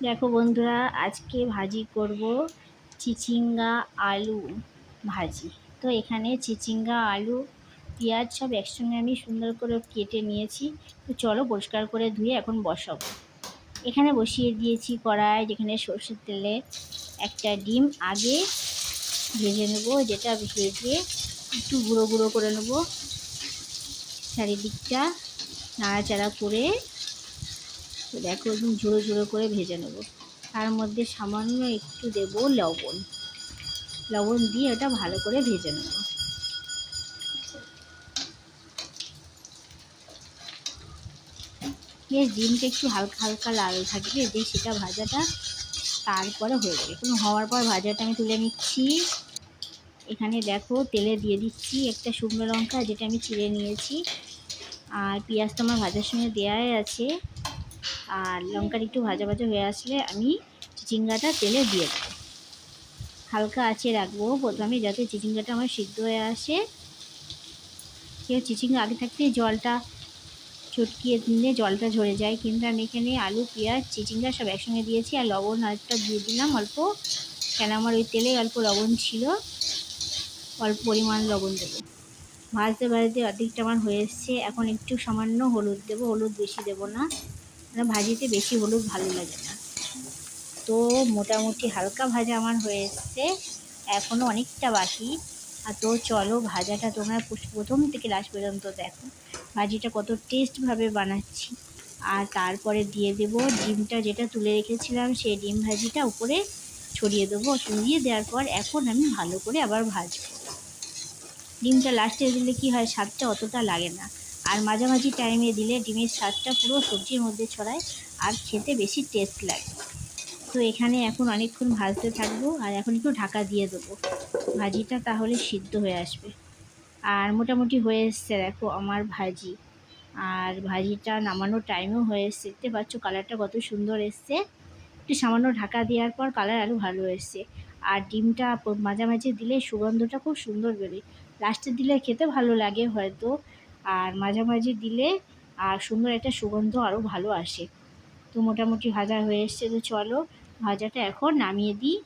দেখো বন্ধুরা, আজকে ভাজি করব চিচিঙ্গা আলু ভাজি। তো এখানে চিচিঙ্গা আলু পেঁয়াজ সব একসঙ্গে আমি সুন্দর করে কেটে নিয়েছি। তো চলো পরিষ্কার করে ধুয়ে এখন বসাবো। এখানে বসিয়ে দিয়েছি কড়াই, যেখানে সরষের তেলে একটা ডিম আগে ভেজে নেব, যেটা ভেজে একটু গুঁড়ো গুঁড়ো করে নেব। চারিদিকটা নাড়াচাড়া করে দেখো একদম ঝুড়ো ঝুড়ো করে ভেজে নেব। তার মধ্যে সামান্য একটু দেব লবণ। লবণ দিয়ে এটা ভালো করে ভেজে নেব। বেশ ডিমটা একটু হালকা হালকা লাল থাকবে, দিয়ে সেটা ভাজাটা তারপরে হয়ে যাবে। কোনো হওয়ার পর ভাজাটা আমি তুলে নিচ্ছি। এখানে দেখো তেলে দিয়ে দিচ্ছি একটা শুকনো লঙ্কা, যেটা আমি চিড়ে নিয়েছি। আর পেঁয়াজ তো আমার ভাজার সময় দেওয়াই আছে। আর লঙ্কার একটু ভাজা ভাজা হয়ে আসলে আমি চিচিঙ্গাটা তেলে দিয়ে দেবো। হালকা আঁচে রাখবো প্রথমে, যাতে চিচিঙ্গাটা আমার সিদ্ধ হয়ে আসে। কেউ চিচিঙ্গা আগে থাকতে জলটা চটকিয়ে দিলে জলটা ঝরে যায়, কিন্তু আমি এখানে আলু পেঁয়াজ চিচিঙ্গা সব একসঙ্গে দিয়েছি। আর লবণ আরেকটা দিয়ে দিলাম অল্প, কেন আমার ওই তেলে অল্প লবণ ছিল। অল্প পরিমাণ লবণ দেবো। ভাজতে ভাজতে অর্ধেকটা আমার হয়ে এসছে। এখন একটু সামান্য হলুদ দেবো, হলুদ বেশি দেবো না, কারণ ভাজিতে বেশি হলুদ ভালো লাগে না। তো মোটামুটি হালকা ভাজা আমার হয়ে এসছে, এখনও অনেকটা বাকি। আর তো চলো ভাজাটা তোমরা প্রথম থেকে লাস্ট পর্যন্ত দেখো ভাজিটা কত টেস্টভাবে বানাচ্ছি। আর তারপরে দিয়ে দেবো ডিমটা, যেটা তুলে রেখেছিলাম সেই ডিম ভাজিটা উপরে ছড়িয়ে দেবো। ছড়িয়ে দেওয়ার পর এখন আমি ভালো করে আবার ভাজবো। ডিমটা লাস্টে দিলে কি হয়, স্বাদটা অতটা লাগে না। আর মাঝামাঝি টাইমে দিলে ডিমের স্বাদটা পুরো সবজির মধ্যে ছড়ায়, আর খেতে বেশি টেস্ট লাগে। তো এখানে এখন অনেকক্ষণ ভাজতে থাকবো, আর এখন একটু ঢাকা দিয়ে দেবো ভাজিটা, তাহলে সিদ্ধ হয়ে আসবে। আর মোটামুটি হয়ে এসছে দেখো আমার ভাজি। আর ভাজিটা নামানোর টাইমও হয়ে এসছে, দেখতে পাচ্ছ কালারটা কত সুন্দর এসছে। একটু সামান্য ঢাকা দেওয়ার পর কালার আরও ভালো এসছে। আর ডিমটা মাঝামাঝি দিলে সুগন্ধটা খুব সুন্দর বেরোয়। লাস্টে দিলে খেতে ভালো লাগে হয়তো, আর মাঝামাঝি দিলে আর সুন্দর একটা সুগন্ধ আরও ভালো আসে। তো মোটামুটি ভাজা হয়ে এসছে। তো চলো ভাজাটা এখন নামিয়ে দিই।